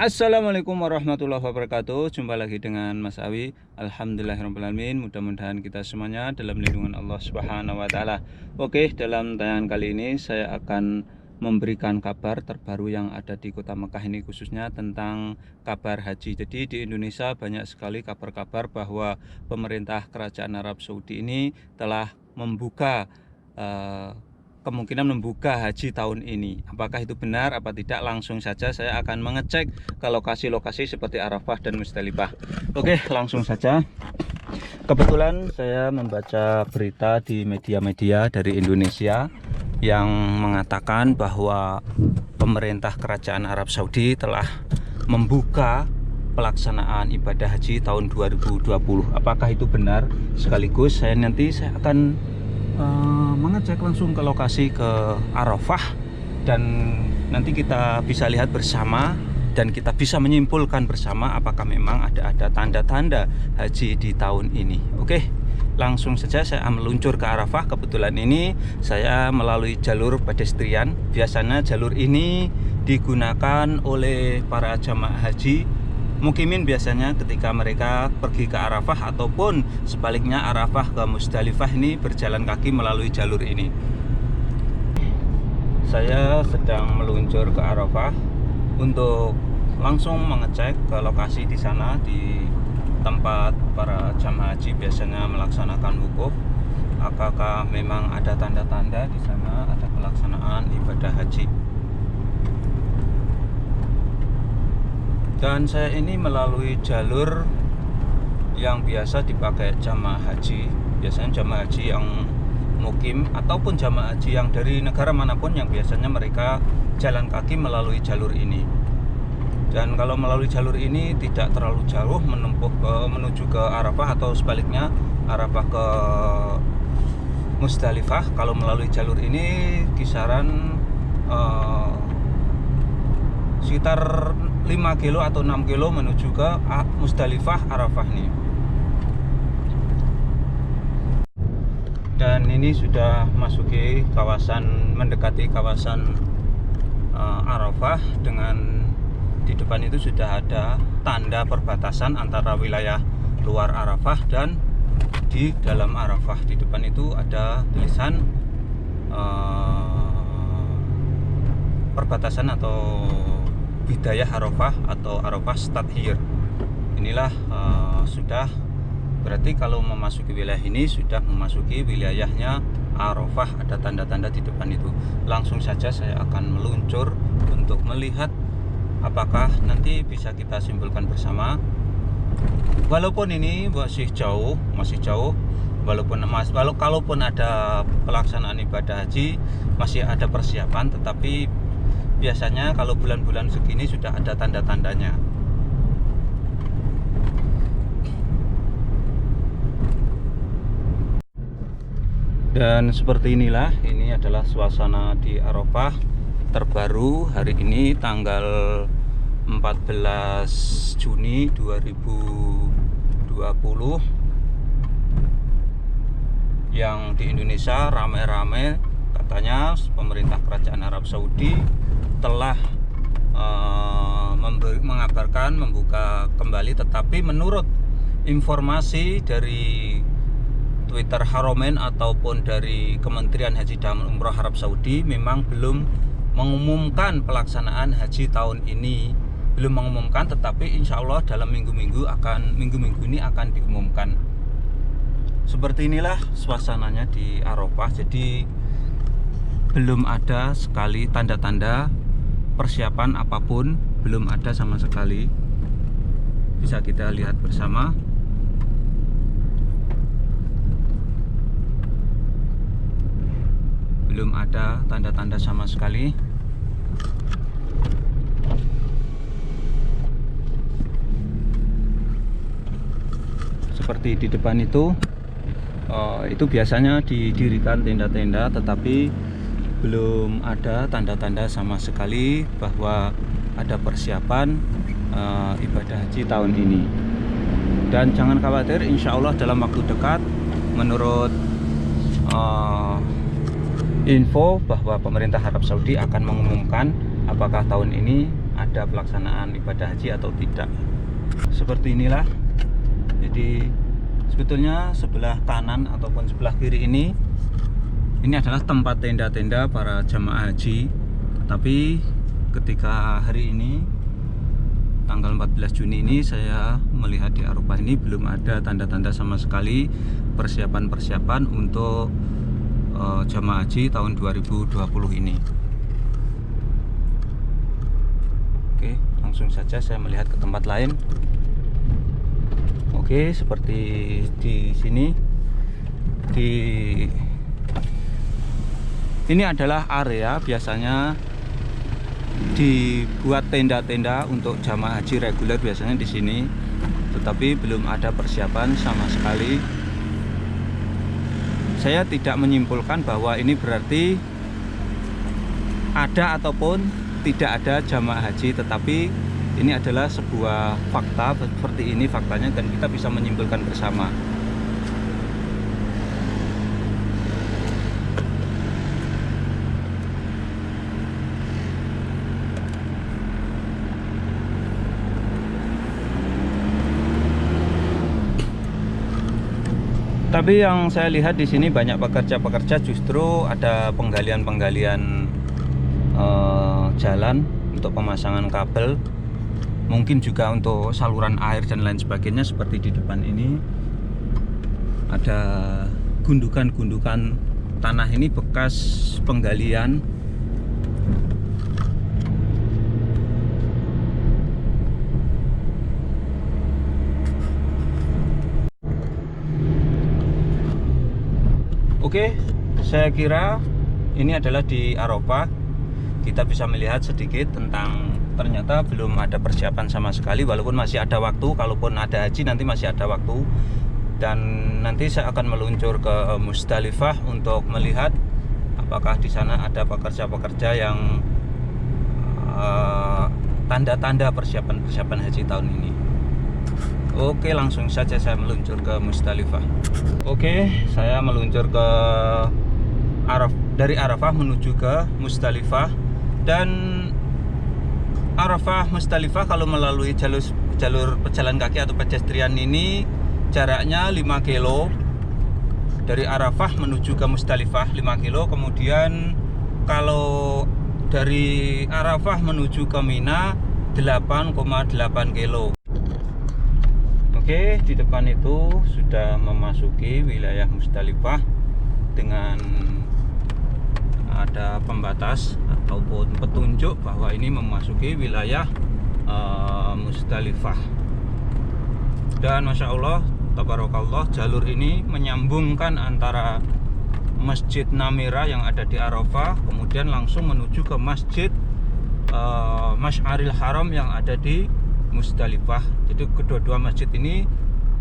Assalamualaikum warahmatullahi wabarakatuh. Jumpa lagi dengan Mas Awi. Alhamdulillahirrahmanirrahim. Mudah-mudahan kita semuanya dalam lindungan Allah Subhanahu wa Ta'ala. Oke, dalam tayangan kali ini saya akan memberikan kabar terbaru yang ada di Kota Mekah ini, khususnya tentang kabar haji. Jadi di Indonesia banyak sekali kabar-kabar bahwa pemerintah Kerajaan Arab Saudi ini telah membuka kemungkinan membuka haji tahun ini. Apakah itu benar apa tidak? Langsung saja saya akan mengecek ke lokasi-lokasi seperti Arafah dan Musdalifah. Oke, langsung saja. Kebetulan saya membaca berita di media-media dari Indonesia yang mengatakan bahwa pemerintah Kerajaan Arab Saudi telah membuka pelaksanaan ibadah haji tahun 2020. Apakah itu benar? Sekaligus saya akan mengecek langsung ke lokasi ke Arafah, dan nanti kita bisa lihat bersama dan kita bisa menyimpulkan bersama apakah memang ada tanda-tanda haji di tahun ini. Oke, langsung saja saya meluncur ke Arafah. Kebetulan ini saya melalui jalur pedestrian. Biasanya jalur ini digunakan oleh para jamaah haji mukimin biasanya ketika mereka pergi ke Arafah, ataupun sebaliknya Arafah ke Musdalifah ini berjalan kaki melalui jalur ini. Saya sedang meluncur ke Arafah untuk langsung mengecek ke lokasi di sana, di tempat para jamaah haji biasanya melaksanakan wukuf. Apakah memang ada tanda-tanda di sana ada pelaksanaan ibadah haji? Dan saya ini melalui jalur yang biasa dipakai jamaah haji. Biasanya jamaah haji yang mukim ataupun jamaah haji yang dari negara manapun yang biasanya mereka jalan kaki melalui jalur ini. Dan kalau melalui jalur ini tidak terlalu jauh menuju ke Arafah atau sebaliknya Arafah ke Musdalifah. Kalau melalui jalur ini kisaran sekitar 5 kilo atau 6 kilo menuju ke Musdalifah Arafah nih. Dan ini sudah masuki kawasan, mendekati kawasan Arafah. Dengan di depan itu sudah ada tanda perbatasan antara wilayah luar Arafah dan di dalam Arafah. Di depan itu ada tulisan perbatasan atau Bidayah Arafah atau Arafah Start Here. Inilah sudah berarti kalau memasuki wilayah ini sudah memasuki wilayahnya Arafah. Ada tanda-tanda di depan itu. Langsung saja saya akan meluncur untuk melihat apakah nanti bisa kita simpulkan bersama. Walaupun ini masih jauh, kalaupun ada pelaksanaan ibadah haji, masih ada persiapan, tetapi biasanya kalau bulan-bulan segini sudah ada tanda-tandanya. Dan seperti inilah, ini adalah suasana di Arafah terbaru hari ini tanggal 14 Juni 2020, yang di Indonesia ramai-ramai. Katanya pemerintah Kerajaan Arab Saudi telah mengabarkan membuka kembali, tetapi menurut informasi dari Twitter Haramain ataupun dari Kementerian Haji dan Umroh Arab Saudi memang belum mengumumkan pelaksanaan haji tahun ini, belum mengumumkan, tetapi insya Allah dalam minggu-minggu ini akan diumumkan. Seperti inilah suasananya di Arafah. Jadi belum ada sekali tanda-tanda persiapan apapun, belum ada sama sekali. Bisa kita lihat bersama. Belum ada tanda-tanda sama sekali. Seperti di depan itu biasanya didirikan tenda-tenda, tetapi belum ada tanda-tanda sama sekali bahwa ada persiapan ibadah haji tahun ini. Dan jangan khawatir, insya Allah dalam waktu dekat, menurut info bahwa pemerintah Arab Saudi akan mengumumkan apakah tahun ini ada pelaksanaan ibadah haji atau tidak. Seperti inilah. Jadi sebetulnya sebelah kanan ataupun sebelah kiri ini adalah tempat tenda-tenda para jamaah haji. Tapi ketika hari ini tanggal 14 Juni ini saya melihat di Arafah ini belum ada tanda-tanda sama sekali persiapan-persiapan untuk jamaah haji tahun 2020 ini. Oke, langsung saja saya melihat ke tempat lain. Oke, seperti di sini, ini adalah area biasanya dibuat tenda-tenda untuk jamaah haji reguler biasanya di sini, tetapi belum ada persiapan sama sekali. Saya tidak menyimpulkan bahwa ini berarti ada ataupun tidak ada jamaah haji, tetapi ini adalah sebuah fakta, seperti ini faktanya, dan kita bisa menyimpulkan bersama. Tapi yang saya lihat di sini banyak pekerja-pekerja, justru ada penggalian-penggalian jalan untuk pemasangan kabel, mungkin juga untuk saluran air dan lain sebagainya. Seperti di depan ini ada gundukan-gundukan tanah, ini bekas penggalian. Oke, saya kira ini adalah di Arafah. Kita bisa melihat sedikit tentang, ternyata belum ada persiapan sama sekali, walaupun masih ada waktu. Kalaupun ada haji nanti masih ada waktu. Dan nanti saya akan meluncur ke Musdalifah untuk melihat apakah di sana ada pekerja-pekerja yang tanda-tanda persiapan haji tahun ini. Oke, langsung saja saya meluncur ke Musdalifah. Oke, saya meluncur ke dari Arafah menuju ke Musdalifah. Dan Arafah Musdalifah kalau melalui jalur pejalan kaki atau pedestrian ini jaraknya 5 kilo. Dari Arafah menuju ke Musdalifah 5 kilo. Kemudian kalau dari Arafah menuju ke Mina 8,8 kilo. Oke, di depan itu sudah memasuki wilayah Musdalifah dengan ada pembatas ataupun petunjuk bahwa ini memasuki wilayah Musdalifah. Dan Masya Allah, tabarakallah, jalur ini menyambungkan antara Masjid Namira yang ada di Arafah, kemudian langsung menuju ke Masjid Masy'aril Haram yang ada di Musdalifah. Jadi kedua-dua masjid ini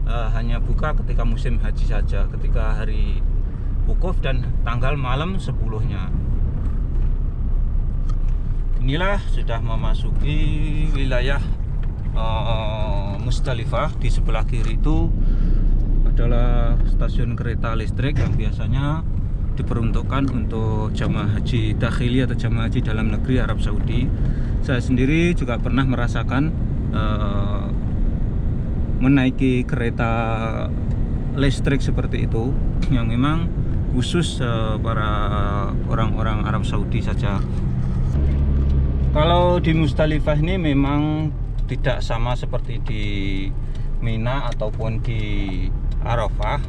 hanya buka ketika musim haji saja, ketika hari wukuf dan tanggal malam 10-nya. Inilah sudah memasuki wilayah Musdalifah. Di sebelah kiri itu adalah stasiun kereta listrik yang biasanya diperuntukkan untuk jamaah haji dakhili atau jamaah haji dalam negeri Arab Saudi. Saya sendiri juga pernah merasakan menaiki kereta listrik seperti itu, yang memang khusus para orang-orang Arab Saudi saja. Kalau di Musdalifah ini memang tidak sama seperti di Mina ataupun di Arafah.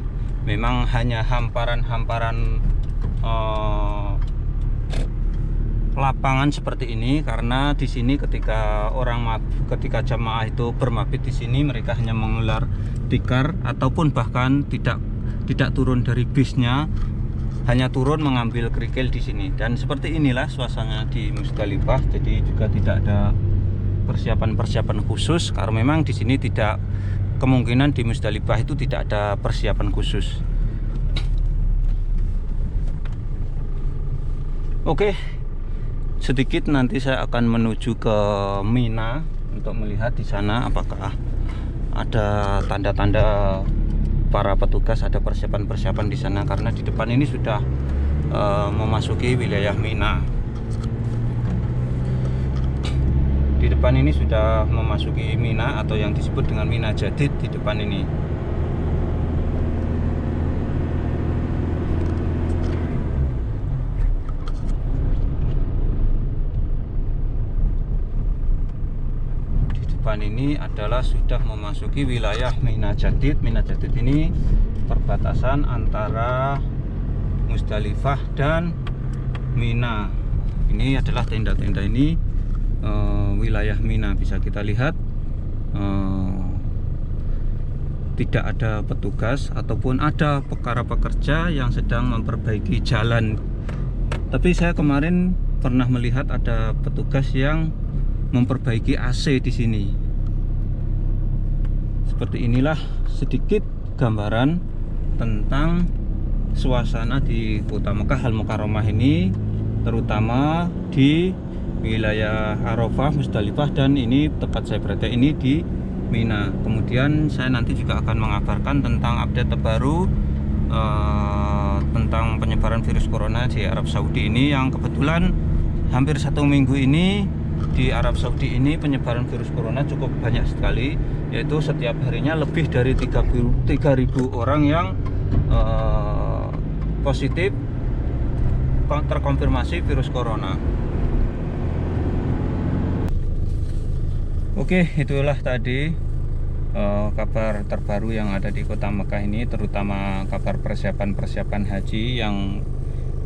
Memang hanya hamparan-hamparan lapangan seperti ini, karena di sini ketika jamaah itu bermabit di sini, mereka hanya menggelar tikar ataupun bahkan tidak turun dari bisnya, hanya turun mengambil kerikil di sini. Dan seperti inilah suasana di Musdalifah. Jadi juga tidak ada persiapan khusus, karena memang di sini tidak, kemungkinan di Musdalifah itu tidak ada persiapan khusus. Oke, sedikit nanti saya akan menuju ke Mina untuk melihat di sana apakah ada tanda-tanda para petugas, ada persiapan di sana, karena di depan ini sudah memasuki wilayah Mina. Di depan depan ini sudah memasuki Mina atau yang disebut dengan Mina Jadid di depan ini. Di depan ini adalah sudah memasuki wilayah Mina Jadid. Mina Jadid ini perbatasan antara Musdalifah dan Mina. Ini adalah tenda-tenda ini wilayah Mina. Bisa kita lihat tidak ada petugas ataupun ada para pekerja yang sedang memperbaiki jalan. Tapi saya kemarin pernah melihat ada petugas yang memperbaiki AC di sini. Seperti inilah sedikit gambaran tentang suasana di Kota Mekah Al-Mukarramah ini, terutama di wilayah Arafah, Musdalifah, dan ini tempat saya berada ini di Mina. Kemudian saya nanti juga akan mengabarkan tentang update terbaru tentang penyebaran virus corona di Arab Saudi ini, yang kebetulan hampir 1 minggu ini di Arab Saudi ini penyebaran virus corona cukup banyak sekali, yaitu setiap harinya lebih dari 3.000 orang yang positif terkonfirmasi virus corona. Oke, itulah tadi kabar terbaru yang ada di Kota Mekah ini, terutama kabar persiapan haji yang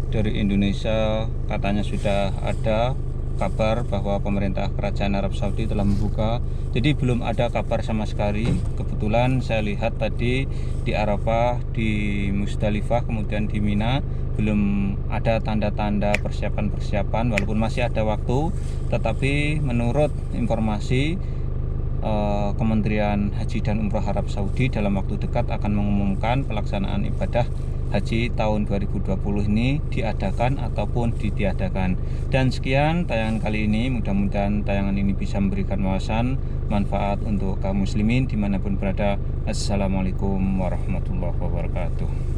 dari Indonesia katanya sudah ada kabar bahwa pemerintah kerajaan Arab Saudi telah membuka. Jadi belum ada kabar sama sekali. Kebetulan saya lihat tadi di Arafah, di Musdalifah, kemudian di Mina belum ada tanda-tanda persiapan, walaupun masih ada waktu. Tetapi menurut informasi Kementerian Haji dan Umroh Arab Saudi, dalam waktu dekat akan mengumumkan pelaksanaan ibadah haji tahun 2020 ini diadakan ataupun ditiadakan. Dan sekian tayangan kali ini, mudah-mudahan tayangan ini bisa memberikan wawasan manfaat untuk kaum muslimin dimanapun berada. Assalamualaikum warahmatullahi wabarakatuh.